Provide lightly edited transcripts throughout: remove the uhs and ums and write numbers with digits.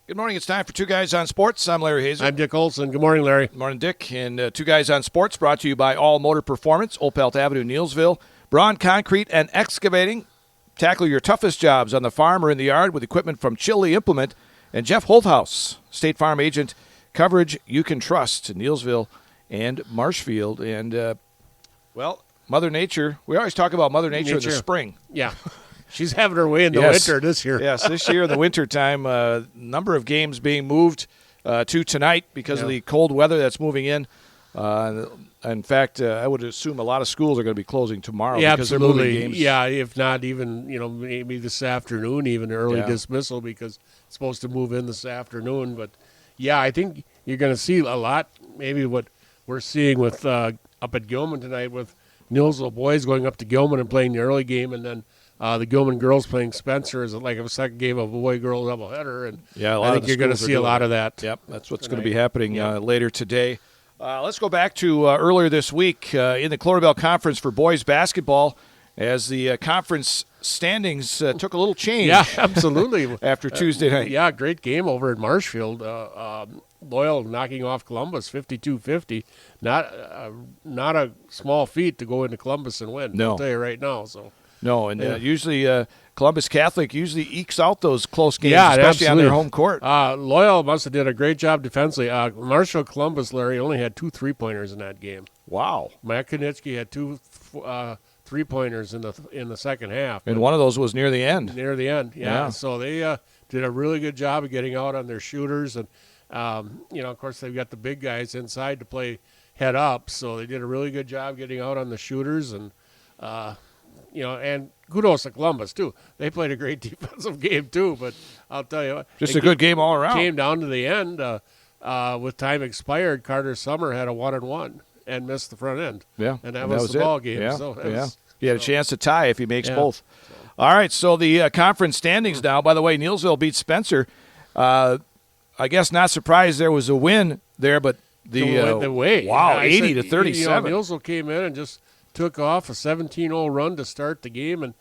Good morning. It's time for Two Guys on Sports. I'm Larry Hazer. I'm Dick Olson. Good morning, Larry. Good morning, Dick. And Two Guys on Sports brought to you by All Motor Performance, Old Pelt Avenue, Neillsville. Braun Concrete and Excavating. Tackle your toughest jobs on the farm or in the yard with equipment from Chili Implement. And Jeff Holthaus, State Farm agent, coverage you can trust in Neillsville and Marshfield. And, Mother Nature. We always talk about Mother Nature in the spring. Yeah. She's having her way in the winter this year. Yes, this year in the wintertime, number of games being moved to tonight because of the cold weather that's moving in. In fact, I would assume a lot of schools are going to be closing tomorrow because they're moving games. Yeah, if not even, maybe this afternoon, even early dismissal because it's supposed to move in this afternoon. But, yeah, I think you're going to see a lot, maybe what we're seeing with up at Gilman tonight with Neillsville boys going up to Gilman and playing the early game, and then the Gilman girls playing Spencer is like a second game of a boy-girl doubleheader, and I think you're going to see a lot of that. Yep, that's what's going to be happening later today. Let's go back to earlier this week in the Clarabelle Conference for boys basketball as the conference standings took a little change. Yeah, absolutely. After Tuesday night. Yeah, great game over at Marshfield. Loyal knocking off Columbus 52-50. Not a small feat to go into Columbus and win. No. I'll tell you right now. So. No, and usually Columbus Catholic usually ekes out those close games, especially absolutely. on their home court. Loyal must have did a great job defensively. Marshall Columbus, Larry, only had 2 3-pointers in that game. Wow. Matt Konitsky had 2 3-pointers in the second half. And one of those was near the end. Near the end, yeah. So they did a really good job of getting out on their shooters. And, of course, they've got the big guys inside to play head up. So they did a really good job getting out on the shooters. And, and kudos to Columbus, too. They played a great defensive game, too. But I'll tell you what. Just a good game all around. Came down to the end. With time expired, Carter Summer had a 1-on-1 and missed the front end. Yeah. And that was the ball game. Yeah. So He had a chance to tie if he makes both. All right, so the conference standings now. By the way, Neillsville beat Spencer. I guess not surprised there was a win there, but the way. Wow, yeah, 80-37. Neillsville came in and just took off a 17-0 run to start the game, and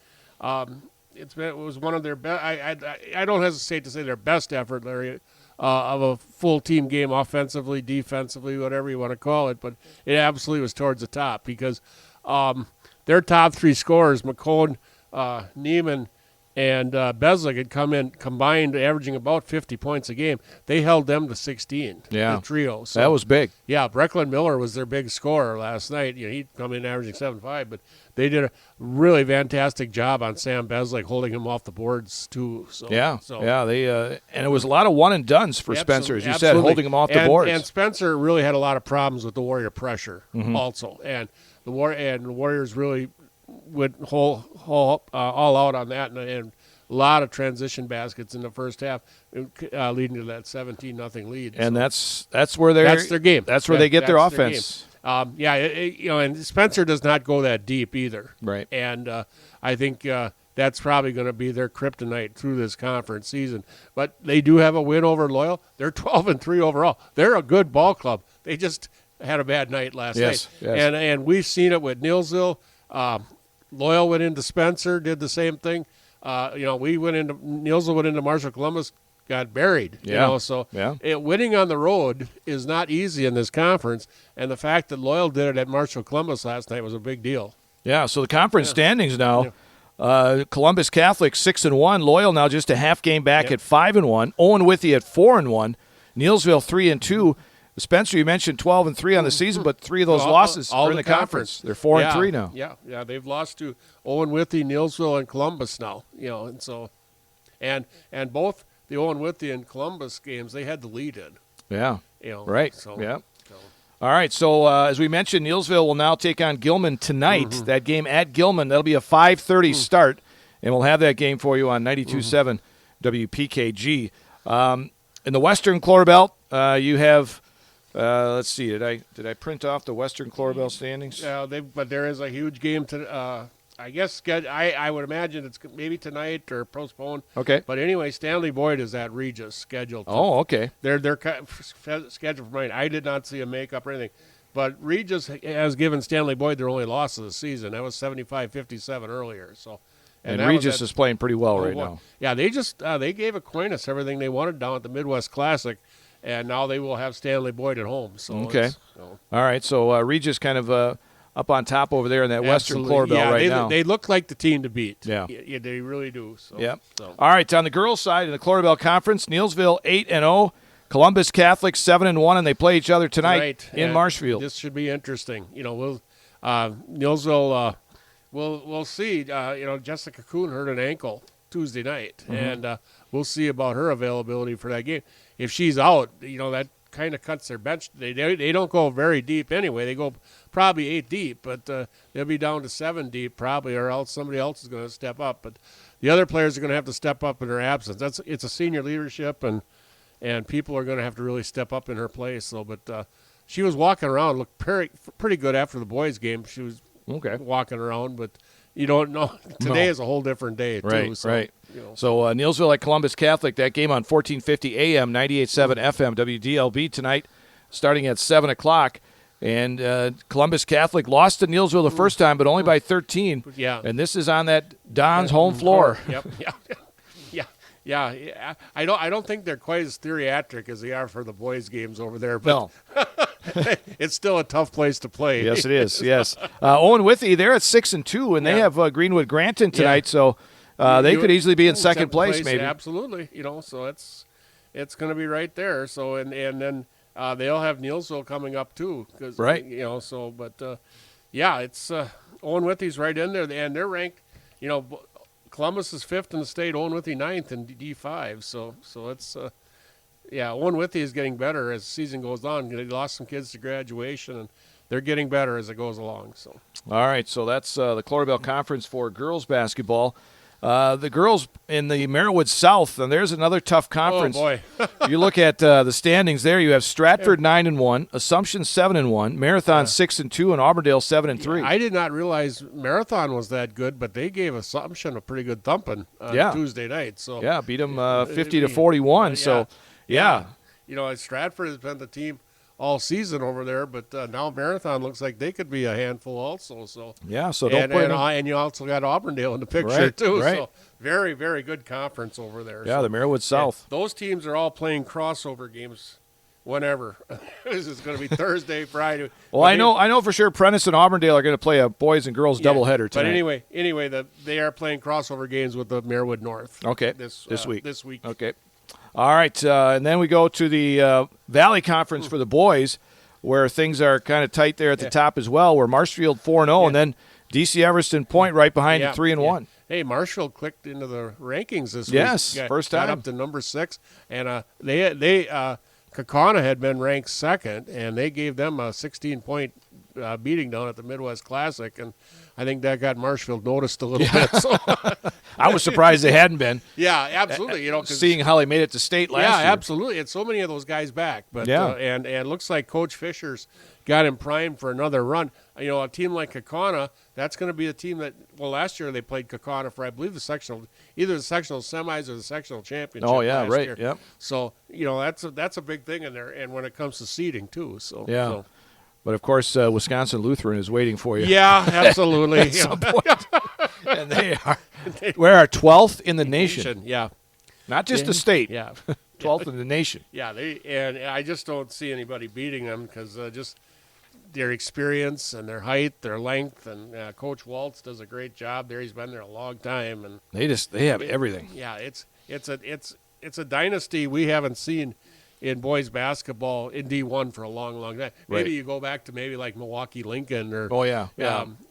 it was one of their best. I don't hesitate to say their best effort, Larry, of a full team game, offensively, defensively, whatever you want to call it. But it absolutely was towards the top because their top 3 scorers, McCone, Neiman, and Beslick had come in combined, averaging about 50 points a game. They held them to 16. Yeah, the trio. So, that was big. Yeah, Brecklin Miller was their big scorer last night. He'd come in averaging 7.5, but they did a really fantastic job on Sam Beslick, holding him off the boards too. So, they and it was a lot of one and dones for Spencer, as you said, holding him off the boards. And Spencer really had a lot of problems with the Warrior pressure also, and the Warriors really went all out on that, and a lot of transition baskets in the first half, leading to that 17-0 lead. And that's where that's their game. That's where they get their offense. And Spencer does not go that deep either. Right. And I think that's probably going to be their kryptonite through this conference season. But they do have a win over Loyal. They're 12-3 overall. They're a good ball club. They just had a bad night last night. Yes. And we've seen it with Neillsville. Loyal went into Spencer, did the same thing. Neillsville went into Marshall Columbus, got buried. Winning on the road is not easy in this conference, and the fact that Loyal did it at Marshall Columbus last night was a big deal. Yeah, so the conference standings now, Columbus Catholic 6-1, Loyal now just a half game back at 5-1, Owen Withee at 4-1, Neillsville 3-2. Spencer, you mentioned 12-3 on the season, but 3 of those losses are in the conference. They're 4-3 now. Yeah, they've lost to Owen Withee, Neillsville, and Columbus now. And so, and both the Owen Withee and Columbus games, they had the lead in. Yeah, right. So, All right, so as we mentioned, Neillsville will now take on Gilman tonight. That game at Gilman, that'll be a 5:30 start, and we'll have that game for you on 92.7 WPKG. In the Western Clarabelle, you have. Let's see. Did I print off the Western Clarabelle standings? Yeah, but there is a huge game to. I guess I would imagine it's maybe tonight or postponed. Okay. But anyway, Stanley Boyd is at Regis scheduled. Okay. They're scheduled for tonight. I did not see a makeup or anything, but Regis has given Stanley Boyd their only loss of the season. That was 75-57 earlier. So And that was Regis is playing pretty well right now. Yeah, they just they gave Aquinas everything they wanted down at the Midwest Classic, and now they will have Stanley Boyd at home. So Okay. All right, so Regis kind of up on top over there in that Western Chlorbell right now. They look like the team to beat. Yeah. They really do. So, Yep. So. All right, on the girls' side in the Chlorbell Conference, Neilsville 8-0, Columbus Catholic 7-1, and they play each other tonight in and Marshfield. This should be interesting. We'll Neilsville. We'll see. Jessica Kuhn hurt an ankle Tuesday night, and we'll see about her availability for that game. If she's out, that kind of cuts their bench. They don't go very deep anyway. They go probably 8 deep, but they'll be down to 7 deep probably, or else somebody else is going to step up. But the other players are going to have to step up in her absence. It's a senior leadership, and people are going to have to really step up in her place. So, but she was walking around, looked pretty good after the boys' game. She was walking around, but you don't know. Today is a whole different day, too. Right, so, right. So Neilsville at Columbus Catholic, that game on 1450 AM, 98.7 FM, WDLB tonight, starting at 7 o'clock. And Columbus Catholic lost to Neilsville the first time, but only by 13. Yeah. And this is on that Don's home floor. Yep. Yeah. I don't think they're quite as theatric as they are for the boys' games over there. But No. it's still a tough place to play. Yes, it is. Yes. Owen Withy, they're at 6-2, and they have Greenwood Granton tonight, so they could easily be in second place, maybe. Absolutely. So it's going to be right there. So and then they'll have Neilsville coming up too, right. So but it's Owen Withy's right in there, and they're ranked. Columbus is 5th in the state. Owen Withy 9th in D5. So it's Owen Withy is getting better as the season goes on. They lost some kids to graduation, and they're getting better as it goes along. So all right, so that's the Chlorbell Conference for girls basketball. The girls in the Merriwood South, and there's another tough conference. Oh, boy. You look at the standings there. You have Stratford 9-1, Assumption 7-1, Marathon 6-2, and Auburndale 7-3. I did not realize Marathon was that good, but they gave Assumption a pretty good thumping Tuesday night. So beat them 50-41. So Stratford has been the team all season over there, but now Marathon looks like they could be a handful also. So so don't play them. And you also got Auburndale in the picture too. Right. So very, very good conference over there. Yeah, so, the Merriwood South. Those teams are all playing crossover games whenever. This is going to be Thursday, Friday. Well, I know for sure Prentice and Auburndale are going to play a boys and girls doubleheader tonight. But anyway, they are playing crossover games with the Merriwood North. Okay. This week. This week. Okay. All right, and then we go to the Valley Conference for the boys, where things are kind of tight there at the top as well. Where Marshfield 4-0, and then DC Evereston Point right behind at 3-1. Hey, Marshfield clicked into the rankings this week. Yes, first time. Got up to number 6, and they Kaukauna had been ranked 2nd, and they gave them a 16-point beating down at the Midwest Classic, and I think that got Marshfield noticed a little bit. So. I was surprised they hadn't been. Yeah, absolutely. Seeing how they made it to state last year. Yeah, absolutely. And so many of those guys back. But and it looks like Coach Fisher's got him primed for another run. A team like Kaukauna, that's going to be a team that, last year they played Kaukauna for, I believe, either the sectional semis or the sectional championship. Oh, yeah, last right. year. Yep. So, that's a big thing in there. And when it comes to seeding, too. So, yeah. So. But, of course, Wisconsin Lutheran is waiting for you. Yeah, absolutely. At some point. And we're our 12th in the nation. Yeah. Not just the state. Yeah. 12th in the nation. Yeah, and I just don't see anybody beating them because just their experience and their height, their length, and Coach Waltz does a great job there. He's been there a long time, and they have everything. Yeah, it's a dynasty we haven't seen in boys basketball in D1 for a long, long time. Maybe you go back to maybe like Milwaukee Lincoln or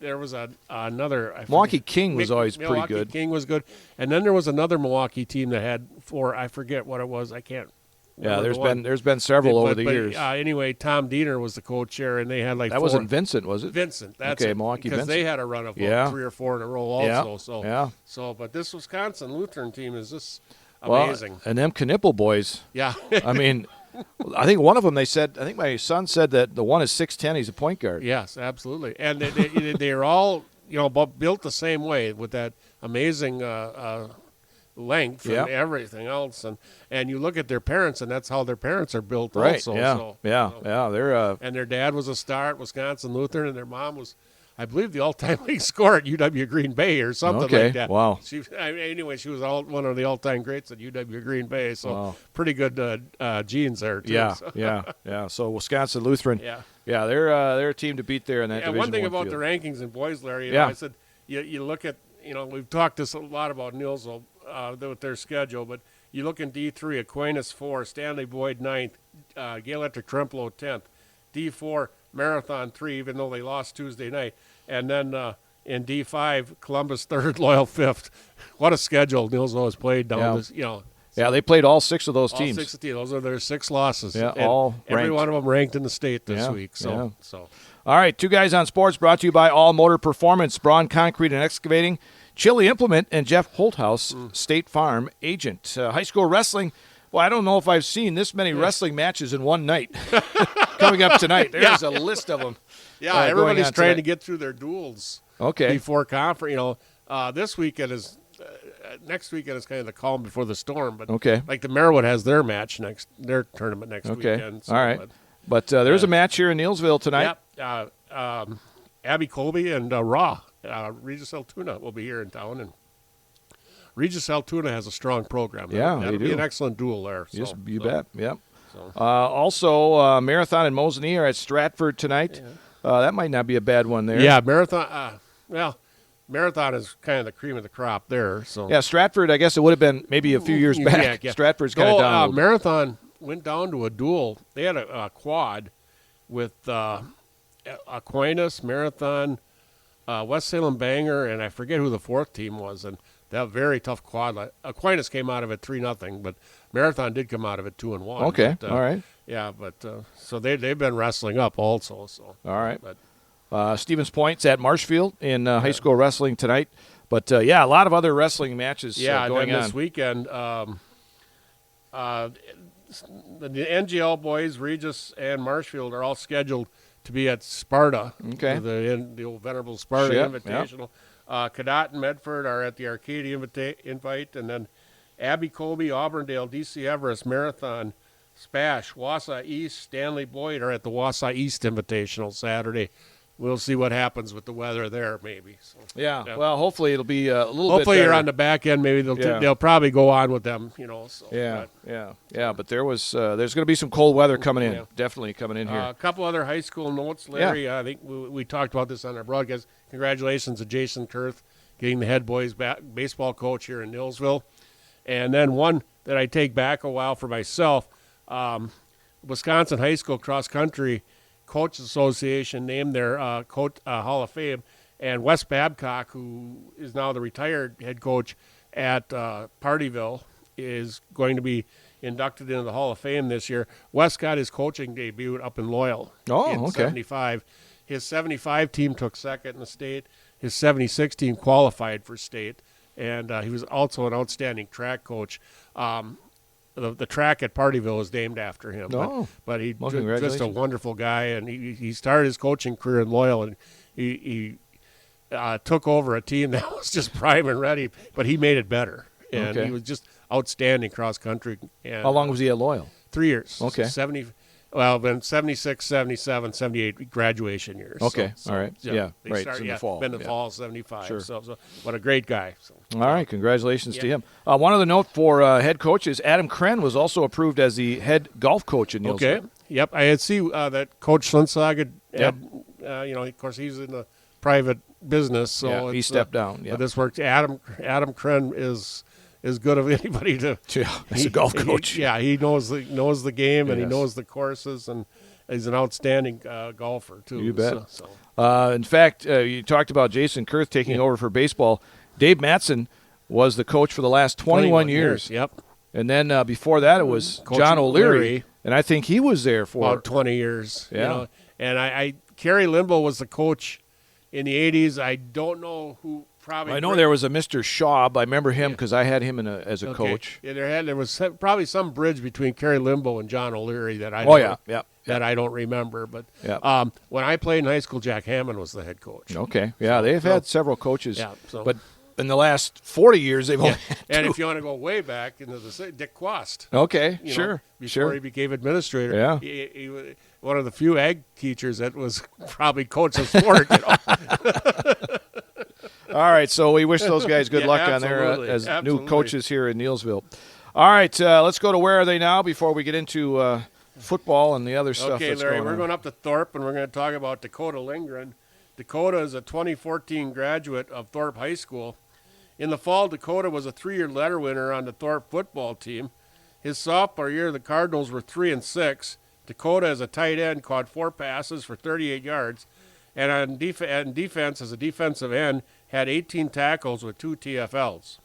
there was another Milwaukee King was always Milwaukee pretty good. King was good, and then there was another Milwaukee team that had 4. I forget what it was. I can't. Yeah, there's been several over the years. Anyway, Tom Diener was the co-chair, and they had like that wasn't Vincent, was it? Vincent. That's okay, it, Milwaukee because Vincent. they had a run of 3 or 4 in a row also. But this Wisconsin Lutheran team is just amazing. And them Knipple boys. Yeah. I mean, I think one of them, I think my son said that the one is 6'10", he's a point guard. Yes, absolutely. And they're all, built the same way with that amazing length and everything else. And you look at their parents, and that's how their parents are built also. Yeah, they're and their dad was a star at Wisconsin Lutheran, and their mom was, I believe, the all-time league scorer at UW Green Bay or something Okay, like that. wow. Anyway, she was one of the all-time greats at UW Green Bay, so Wow. pretty good genes there, too. Yeah, So. yeah. So Wisconsin Lutheran, Yeah. they're a team to beat there in that Yeah, Division one thing I about field. the rankings in boys, Larry, you Yeah. know, I said you look at, we've talked this a lot about Nielsville with their schedule, but you look in D3, Aquinas 4, Stanley Boyd 9th, Gale Electric Trempealeau 10th, D4, Marathon 3, even though they lost Tuesday night, and then in D5, Columbus 3rd, Loyal 5th. What a schedule Nielsville has played down this, Yeah, they played all 6 of those all teams. 6 teams. Those are their 6 losses. Yeah, And all every ranked. one of them ranked in the state this Yeah, week. So. All right, Two Guys on Sports brought to you by All Motor Performance, Braun Concrete and Excavating, Chili Implement, and Jeff Holthouse, State Farm agent. High school wrestling. Well, I don't know if I've seen this many wrestling matches in one night. Coming up tonight, there's a list of them. Yeah, going everybody's on trying tonight. to get through their duels Okay. before conference. This weekend is next weekend is kind of the calm before the storm. But Okay. like the Merriwood has their their tournament next Okay. weekend. All right. But there's a match here in Neillsville tonight. Yep. Abby Colby and Raw Regis Altoona will be here in town, and Regis Altoona has a strong program. Yeah, That'll they be do. an excellent duel there. Yes, you bet. Yep. So. Also, Marathon and Mosinee are at Stratford tonight. That might not be a bad one there. Yeah, Marathon. Marathon is kind of the cream of the crop there. So Yeah, Stratford, I guess it would have been maybe a few years back. Yeah. Stratford's kind of down. a little bit. Marathon went down to a duel. They had a quad with Aquinas, Marathon, West Salem Banger, and I forget who the fourth team was. And that very tough quad. Aquinas came out of it 3-0, but Marathon did come out of it 2-1. Okay, But, all right. Yeah, but so they've been wrestling up also. So All right. But Stevens Point's at Marshfield in high school wrestling tonight. But, a lot of other wrestling matches yeah, going and then on. this weekend, the NGL boys, Regis and Marshfield, are all scheduled to be at Sparta. Okay. The old Venerable Sparta Yep, Invitational. Cadott and Medford are at the Arcadia Invite, and then Abbey Colby, Auburndale, DC Everest, Marathon, Spash, Wausau East, Stanley Boyd are at the Wausau East Invitational Saturday. We'll see what happens with the weather there, maybe. So, Yeah, well, hopefully it'll be a little bit hopefully you're better. on the back end. Maybe Yeah. they'll probably go on with them. So, Yeah, but, yeah. But there's going to be some cold weather coming in. Yeah. Definitely coming in here. a couple other high school notes, Larry. I think we talked about this on our broadcast. Congratulations to Jason Kurth getting the head boys baseball coach here in Nielsville. And then one that I take back a while for myself, Wisconsin High School Cross Country Coach Association named their coach Hall of Fame, and Wes Babcock, who is now the retired head coach at Partyville, is going to be inducted into the Hall of Fame this year. Wes got his coaching debut up in Loyal Oh, in okay. 75. His 75 team took second in the state. His 76 team qualified for state, and he was also an outstanding track coach. The track at Partyville is named after him. Oh. But he Well, just a congratulations. wonderful guy, and he started his coaching career in Loyal, and he took over a team that was just prime and ready, but he made it better, and Okay. he was just outstanding cross country. And How long was he at Loyal? 3 years. Okay. 70. Well, then 76, 77, 78 graduation years. Okay. All right. Yeah, they right, it's in the fall. Been in the Yeah. fall, 75. Sure. So what a great guy. So. All right, congratulations to Yeah. him. One other note for head coaches: Adam Kren was also approved as the head golf coach in Nielsville. Okay. Yep. I had see that Coach Slinsag Yep. had, of course, he's in the private business, so Yeah, he it's, stepped down. Yeah, But this worked. Adam Kren is good of anybody to. yeah, as a golf coach. He knows the game, and he Yes. knows the courses, and he's an outstanding golfer too. You bet. So. In fact, you talked about Jason Kurth taking over for baseball. Dave Matson was the coach for the last 21 years. Yep. And then before that, it was Coach John O'Leary. O'Leary. And I think he was there for About 20 years. Yeah. And I Kerry Limbo was the coach in the 80s. I don't know who probably. I know there was a Mr. Schaub. I remember him because I had him as a Okay. coach. Yeah, there was probably some bridge between Kerry Limbo and John O'Leary that I Oh, don't- yeah. that I don't remember. But Yeah. when I played in high school, Jack Hammond was the head coach. Okay. Yeah, they've had several coaches. Yeah, so- But in the last 40 years, they've only had And two. if you want to go way back into Dick Quast. Okay, you know, sure, before sure. he became administrator. Yeah. one of the few ag teachers that was probably coach of sport. You know? All right, so we wish those guys good Yeah, luck on their absolutely, as new absolutely. coaches here in Neilsville. All right, let's go to Where Are They Now before we get into football and the other stuff Okay, that's Larry, going we're on. going up to Thorpe, and we're going to talk about Dakota Lindgren. Dakota is a 2014 graduate of Thorpe High School. In the fall, Dakota was a 3-year letter winner on the Thorpe football team. His sophomore year, the Cardinals were 3-6. Dakota, as a tight end, caught 4 passes for 38 yards, and on defense, as a defensive end, had 18 tackles with 2 TFLs.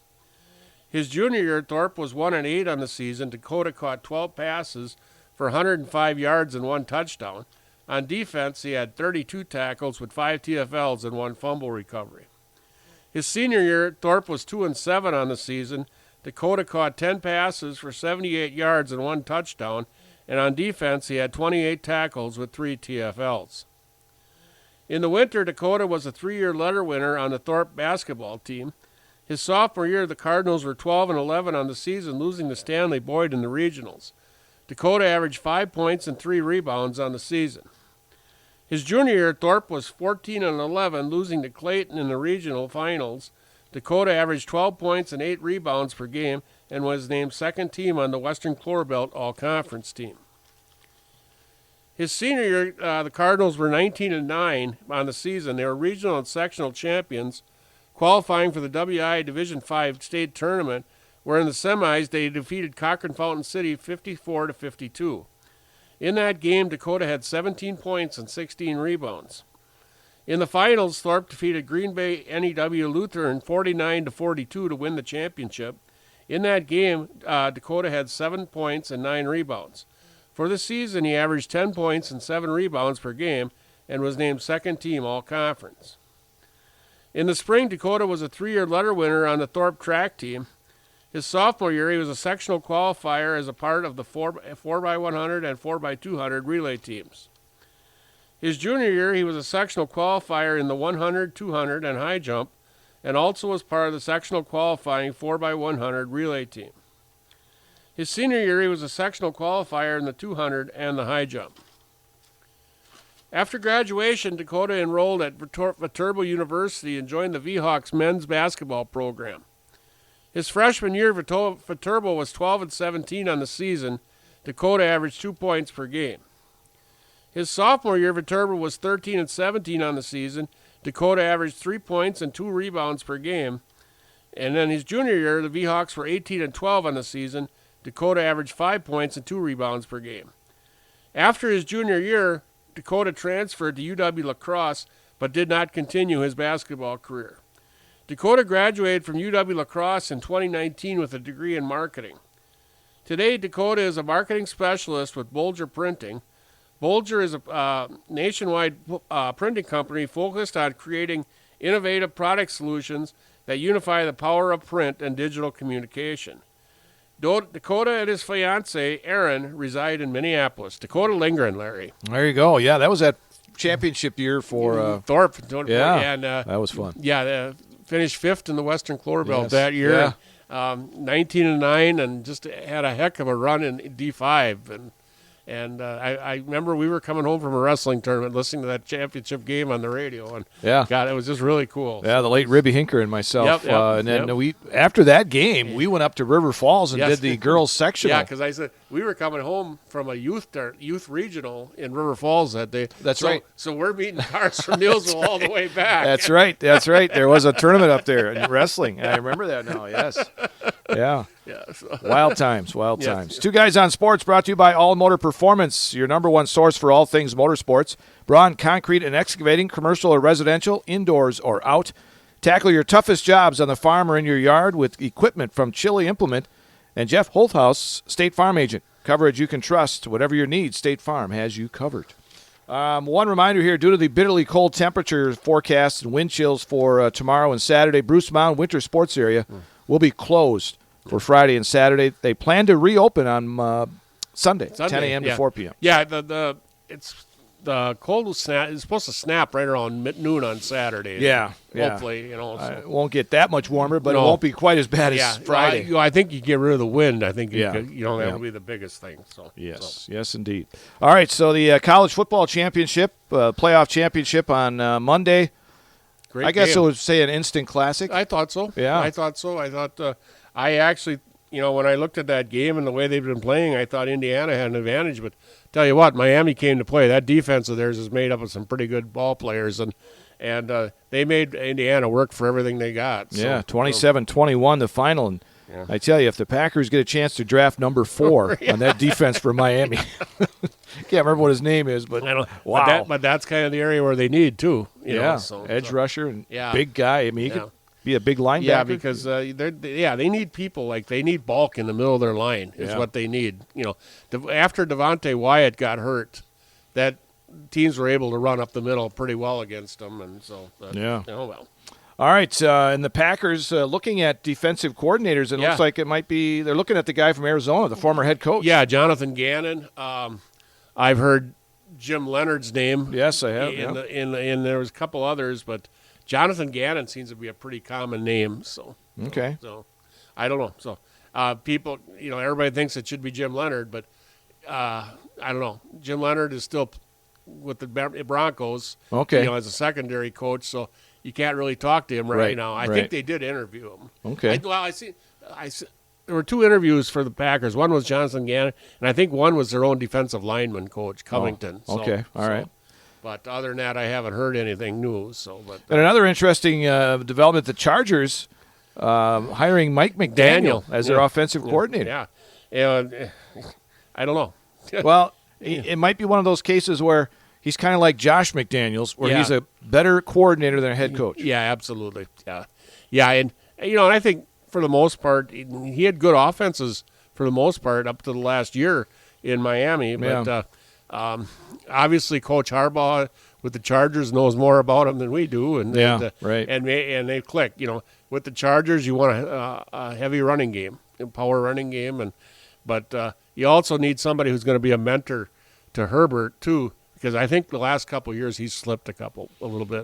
His junior year, Thorpe was 1-8 on the season. Dakota caught 12 passes for 105 yards and 1 touchdown. On defense, he had 32 tackles with 5 TFLs and 1 fumble recovery. His senior year, Thorpe was 2-7 on the season. Dakota caught 10 passes for 78 yards and 1 touchdown, and on defense, he had 28 tackles with 3 TFLs. In the winter, Dakota was a 3-year letter winner on the Thorpe basketball team. His sophomore year, the Cardinals were 12-11 on the season, losing to Stanley Boyd in the regionals. Dakota averaged 5 points and 3 rebounds on the season. His junior year, Thorpe was 14-11, losing to Clayton in the regional finals. Dakota averaged 12 points and 8 rebounds per game and was named second team on the Western Clover-Belt All-Conference team. His senior year, the Cardinals were 19-9 on the season. They were regional and sectional champions, qualifying for the WI Division V state tournament, where in the semis they defeated Cochrane Fountain City 54-52. In that game, Dakota had 17 points and 16 rebounds. In the finals, Thorpe defeated Green Bay NEW Lutheran 49-42 to win the championship. In that game, Dakota had 7 points and 9 rebounds. For the season, he averaged 10 points and 7 rebounds per game and was named second team All-Conference. In the spring, Dakota was a 3-year letter winner on the Thorpe track team. His sophomore year, he was a sectional qualifier as a part of the 4x100 and 4x200 relay teams. His junior year, he was a sectional qualifier in the 100, 200, and high jump, and also was part of the sectional qualifying 4x100 relay team. His senior year, he was a sectional qualifier in the 200 and the high jump. After graduation, Dakota enrolled at Viterbo University and joined the V-Hawks men's basketball program. His freshman year, Viterbo was 12-17 on the season. Dakota averaged 2 points per game. His sophomore year, Viterbo was 13-17 on the season. Dakota averaged 3 points and 2 rebounds per game. And then his junior year, the V-Hawks were 18-12 on the season. Dakota averaged 5 points and 2 rebounds per game. After his junior year, Dakota transferred to UW La Crosse, but did not continue his basketball career. Dakota graduated from UW La Crosse in 2019 with a degree in marketing. Today, Dakota is a marketing specialist with Bolger Printing. Bolger is a nationwide printing company focused on creating innovative product solutions that unify the power of print and digital communication. Dakota and his fiancee, Erin, reside in Minneapolis. Dakota Lindgren, Larry. There you go. Yeah, that was that championship year for Thorpe. yeah, and, that was fun. Yeah, finished 5th in the Western Clover-Belt Yes, that year. yeah. 19-9, and just had a heck of a run in D5. And I remember we were coming home from a wrestling tournament listening to that championship game on the radio. And Yeah. God, it was just really cool. Yeah, the late Ribby Hinker and myself. Yep, And then we, after that game, we went up to River Falls and Yes. did the girls sectional. Yeah, because I said we were coming home from a youth regional in River Falls that day. That's So- right. So we're meeting cars from Neilsville all the way back. That's right. That's right. There was a tournament up there in wrestling. I remember that now. Yes. Yeah. Yeah. So. Wild times. Wild Yes. times. Two Guys on Sports brought to you by All Motor Performance, your number one source for all things motorsports. Braun Concrete and Excavating, commercial or residential, indoors or out. Tackle your toughest jobs on the farm or in your yard with equipment from Chili Implement. And Jeff Holthaus, State Farm Agent. Coverage you can trust. Whatever your needs, State Farm has you covered. One reminder here, due to the bitterly cold temperature forecast and wind chills for tomorrow and Saturday, Bruce Mound Winter Sports Area will be closed for Friday and Saturday. They plan to reopen on Sunday 10 a.m. to 4 p.m. Yeah, the cold will snap. It's supposed to snap right around noon on Saturday. Yeah. Hopefully, so. It won't get that much warmer, but No. it won't be quite as bad as Friday. I think you get rid of the wind. I think Yeah. that would be the biggest thing. So Yes, indeed. All right, so the college football championship, playoff championship on Monday. Great I guess game. it would say an instant classic. I thought so. Yeah. I thought so. I thought I actually, when I looked at that game and the way they've been playing, I thought Indiana had an advantage. But tell you what, Miami came to play. That defense of theirs is made up of some pretty good ball players, and they made Indiana work for everything they got. So, Yeah, 27-21 the final. And Yeah. I tell you, if the Packers get a chance to draft number 4 on that defense for Miami, can't remember what his name is, but I don't, wow. but that's kind of the area where they need too. Yeah, edge rusher and big guy. I mean, he could be a big linebacker. Yeah, because they need people they need bulk in the middle of their line is what they need. After Devontae Wyatt got hurt, that teams were able to run up the middle pretty well against them, and so oh well. All right, and the Packers looking at defensive coordinators, it looks like it might be they're looking at the guy from Arizona, the former head coach. Yeah, Jonathan Gannon. I've heard Jim Leonard's name. Yes, I have. And there was a couple others, but Jonathan Gannon seems to be a pretty common name. So okay. So I don't know. So people, everybody thinks it should be Jim Leonard, but I don't know. Jim Leonard is still with the Broncos. Okay. As a secondary coach, so you can't really talk to him right now. I think they did interview him. Okay. I see. There were 2 interviews for the Packers. One was Jonathan Gannon, and I think one was their own defensive lineman coach, Covington. Okay. All right. But other than that, I haven't heard anything new. And another interesting development: the Chargers hiring Mike McDaniel as their offensive coordinator. Yeah, and I don't know. Well, it might be one of those cases where he's kind of like Josh McDaniels, where he's a better coordinator than a head coach. Yeah, absolutely. Yeah, and I think for the most part, he had good offenses for the most part up to the last year in Miami. But obviously, Coach Harbaugh with the Chargers knows more about him than we do, and right. And they click. With the Chargers, you want a heavy running game, a power running game, but you also need somebody who's going to be a mentor to Herbert too. Because I think the last couple of years he's slipped a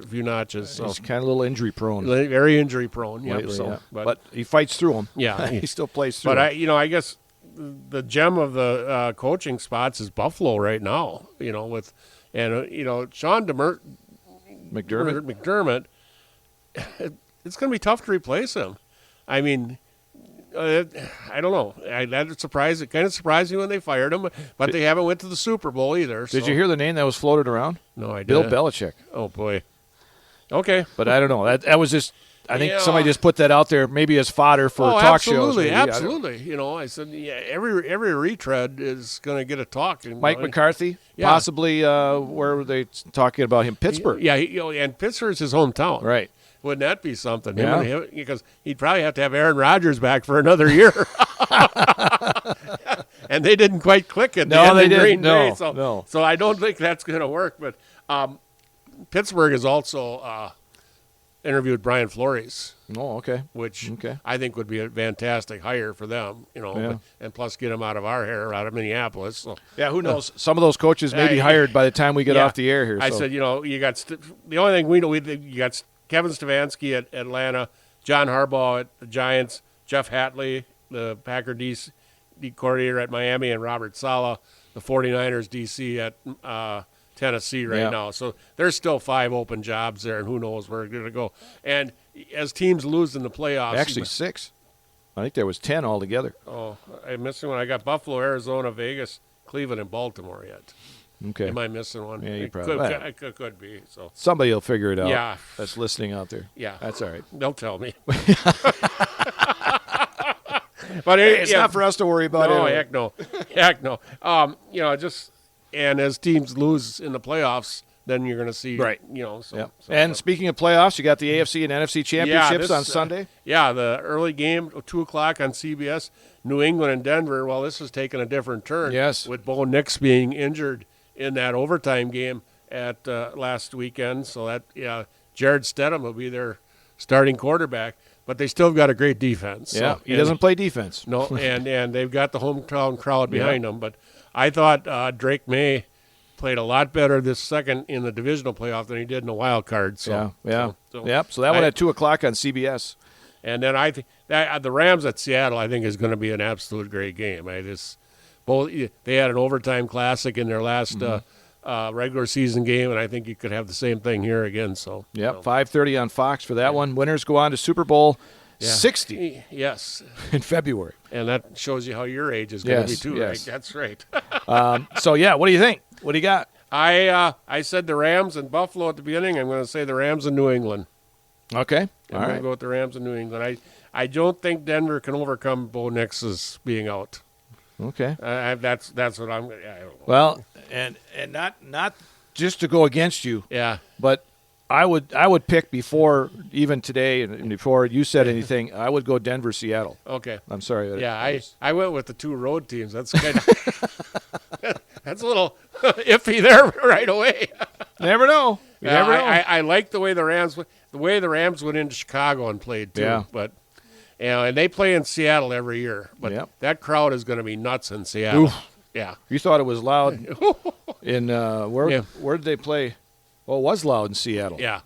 few notches. So. He's kind of a little injury prone. Very injury prone. Yeah. Lately, So, but he fights through them. Yeah, he still plays through. But I I guess the gem of the coaching spots is Buffalo right now. Sean McDermott. It's going to be tough to replace him. I mean. I don't know. It kind of surprised me when they fired him, but they haven't went to the Super Bowl either. Did you hear the name that was floated around? No, I didn't. Bill Belichick. Oh boy. Okay, but I don't know. That was just. I think somebody just put that out there, maybe as fodder for talk shows. Absolutely. I said every retread is going to get a talk. Mike McCarthy, possibly. Where were they talking about him? Pittsburgh. And Pittsburgh's his hometown. Right. Wouldn't that be something? Yeah. Because he'd probably have to have Aaron Rodgers back for another year. And they didn't quite click at the end of Green Bay. So I don't think that's going to work. But Pittsburgh has also interviewed Brian Flores. Oh, okay. Which I think would be a fantastic hire for them, and plus get him out of our hair, out of Minneapolis. So, who knows? Some of those coaches may be hired by the time we get off the air here. I said, you got the only thing we know, you got Kevin Stefanski at Atlanta, John Harbaugh at the Giants, Jeff Hatley, the Packer D coordinator at Miami, and Robert Saleh, the 49ers DC at Tennessee now. So there's still 5 open jobs there, and who knows where they're going to go. And as teams lose in the playoffs. Actually, 6. I think there was 10 altogether. Oh, I'm missing one. I got Buffalo, Arizona, Vegas, Cleveland, and Baltimore yet. Okay. Am I missing one? Yeah, you probably could be. So somebody will figure it out. Yeah. That's listening out there. Yeah. That's all right. They'll tell me. But it's not for us to worry about. No, anyway. heck no. And as teams lose in the playoffs, then you're going to see. Right. And speaking of playoffs, you got the AFC and NFC championships on Sunday. The early game, 2:00 on CBS. New England and Denver. Well, this has taken a different turn. Yes. With Bo Nix being injured in that overtime game at last weekend. So that Jared Stidham will be their starting quarterback. But they still got a great defense. Yeah, he doesn't play defense. No, and they've got the hometown crowd behind them. But I thought Drake May played a lot better this second in the divisional playoff than he did in the wild card. So, yeah. So Yep. So that one at 2:00 on CBS. And then I think that the Rams at Seattle, I think, is going to be an absolute great game. They had an overtime classic in their last regular season game, and I think you could have the same thing here again. So Yep. 5:30 on Fox for that one. Winners go on to Super Bowl 60 Yes, in February. and that shows you how your age is going to Yes, be too. yes. Right? That's right. So yeah, what do you think? What do you got? I said the Rams and Buffalo at the beginning. I'm going to say the Rams in New England. Okay. I'm All going to right. go with the Rams in New England. I don't think Denver can overcome Bo Nix's being out. Okay. That's what I'm. I don't know. Well, and not just to go against you, Yeah. but I would pick before even today and before you said anything. I would go Denver, Seattle. Okay. I'm sorry. Yeah, I went with the two road teams. That's kind of that's a little iffy there right away. Never know. You never know. I like the way the Rams went into Chicago and played too. Yeah. But and they play in Seattle every year. But Yep. that crowd is going to be nuts in Seattle. Oof. Yeah. You thought it was loud in where Yeah. where did they play? Well, it was loud in Seattle. Yeah.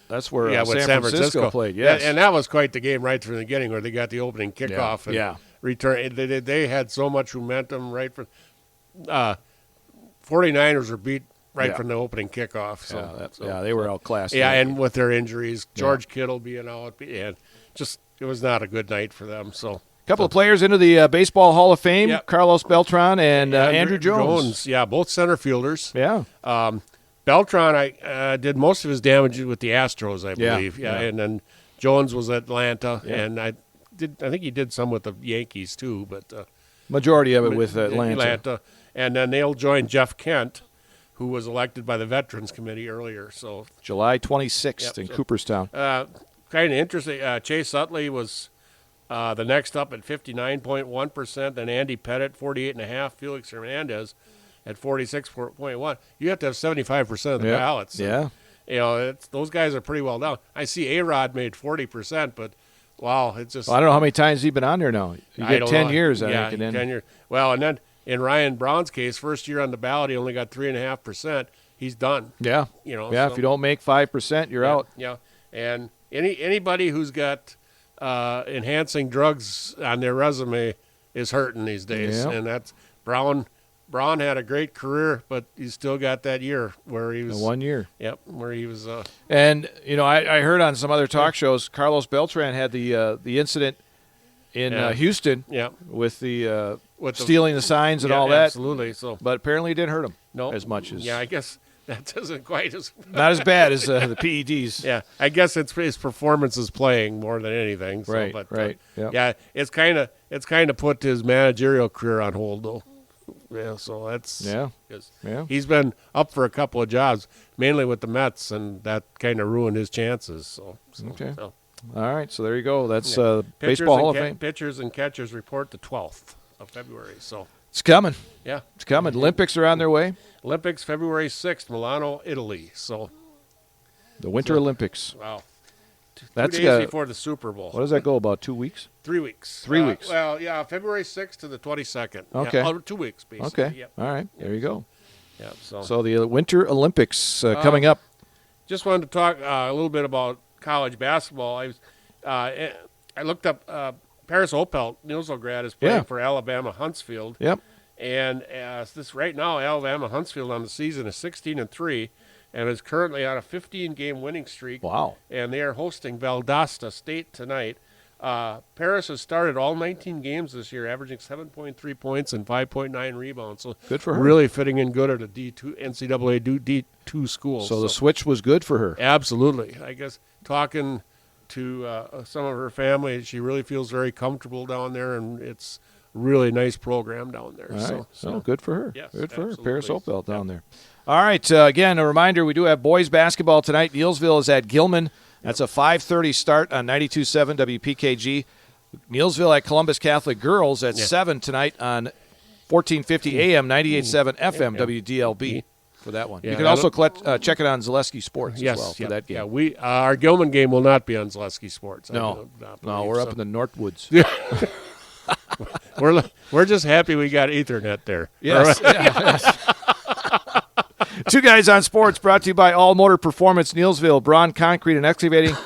That's where with San Francisco played. Yes. And that was quite the game right from the beginning where they got the opening kickoff and Yeah. return. They had so much momentum right from 49ers were beat right Yeah. from the opening kickoff. So, they were outclassed. Yeah, and with their injuries, George Kittle being out, and just it was not a good night for them. So a couple of players into the Baseball Hall of Fame: Yep. Carlos Beltran and Andrew Jones. Yeah, both center filders. Yeah. Beltran, did most of his damage with the Astros, I Yeah, believe. yeah. And then Jones was Atlanta, Yeah. and I think he did some with the Yankees too, but Majority of it with Atlanta. And then they'll join Jeff Kent, who was elected by the Veterans Committee earlier. So July 26th Yep, in so- Cooperstown. kind of interesting. Chase Utley was the next up at 59.1%. Then Andy Pettit, 48.5%. Felix Hernandez at 46.1%. You have to have 75% of the Yeah. ballots. Yeah. Those guys are pretty well down. I see A-Rod made 40%, but wow, it's just Well, I don't know how many times he's been on there now. You I get don't 10 know. years, I yeah, think. And then 10 years. Well, and then in Ryan Brown's case, first year on the ballot, he only got 3.5%. He's done. yeah, So- if you don't make 5%, you're out. Yeah, and anybody who's got enhancing drugs on their resume is hurting these days, Yeah. and that's Brown. Brown had a great career, but he's still got that year where he was. 1 year. Yep, where he was. And I heard on some other talk shows, Carlos Beltran had the incident in Yeah. Houston Yeah, with the with the- stealing the signs and yeah, all that. Absolutely. So But apparently it didn't hurt him no, as much as Yeah, I guess that doesn't quite as. not as bad as the PEDs. Yeah, I guess it's his performance is playing more than anything. So, Right, but, right, yep. Yeah, it's kind of put his managerial career on hold though. Yeah, so that's Yeah. 'cause Yeah. he's been up for a couple of jobs, mainly with the Mets, and that kind of ruined his chances. So Okay. so. All right, so there you go. That's Pitchers Baseball and Hall of Fame. Pitchers and catchers report the 12th of February. So It's coming. yeah, It's coming. Olympics are on their way. Olympics February 6th, Milano, Italy. So The Winter Olympics. wow, That's 2 days before the Super Bowl. what does that go about? 2 weeks? 3 weeks. 3 weeks. Well, yeah, February 6th to the 22nd. Okay. Yeah, 2 weeks, basically. Okay. Yep. All right. There you go. Yep. So, So the Winter Olympics coming up. just wanted to talk a little bit about college basketball. I looked up Paris Opelt, Nielsville grad, is playing Yeah. for Alabama Huntsfield. Yep. And this right now, Alabama Huntsfield on the season is 16-3, and is currently on a 15-game winning streak. Wow. And they are hosting Valdosta State tonight. Paris has started all 19 games this year, averaging 7.3 points and 5.9 rebounds. So Good for her. Really fitting in good at a D2 NCAA D2 school. So the switch was good for her. Absolutely. I guess talking to some of her family, she really feels very comfortable down there, and it's really nice program down there. All right. So So good for her. Yes, Good for her. absolutely. Paris Opelt down there. All right. Again, a reminder, we do have boys basketball tonight. Neelsville is at Gilman. That's a 5:30 start on 92.7 WPKG. Neelsville at Columbus Catholic Girls at 7 tonight on 1450 AM, 98.7 FM WDLB for that one. Yeah, You can I also check it on Zaleski Sports yes, as well for yeah, that game. Yeah, we our Gilman game will not be on Zaleski Sports. I No, do not no, believe we're so. up in the Northwoods. We're just happy we got Ethernet there. Yes. yes. Two Guys on Sports brought to you by All Motor Performance, Neilsville, Braun Concrete and Excavating,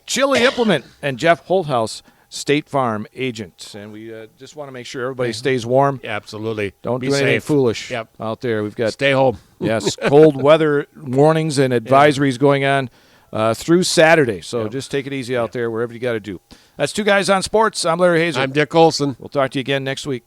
Chili Implement, and Jeff Holthouse, State Farm agent. And we just want to make sure everybody stays warm. Absolutely. Don't Be do anything safe. foolish Yep. out there. We've got Stay home. yes, cold weather warnings and advisories going on through Saturday. So just take it easy out there, wherever you got to do. That's Two Guys on Sports. I'm Larry Hazer. I'm Dick Olson. We'll talk to you again next week.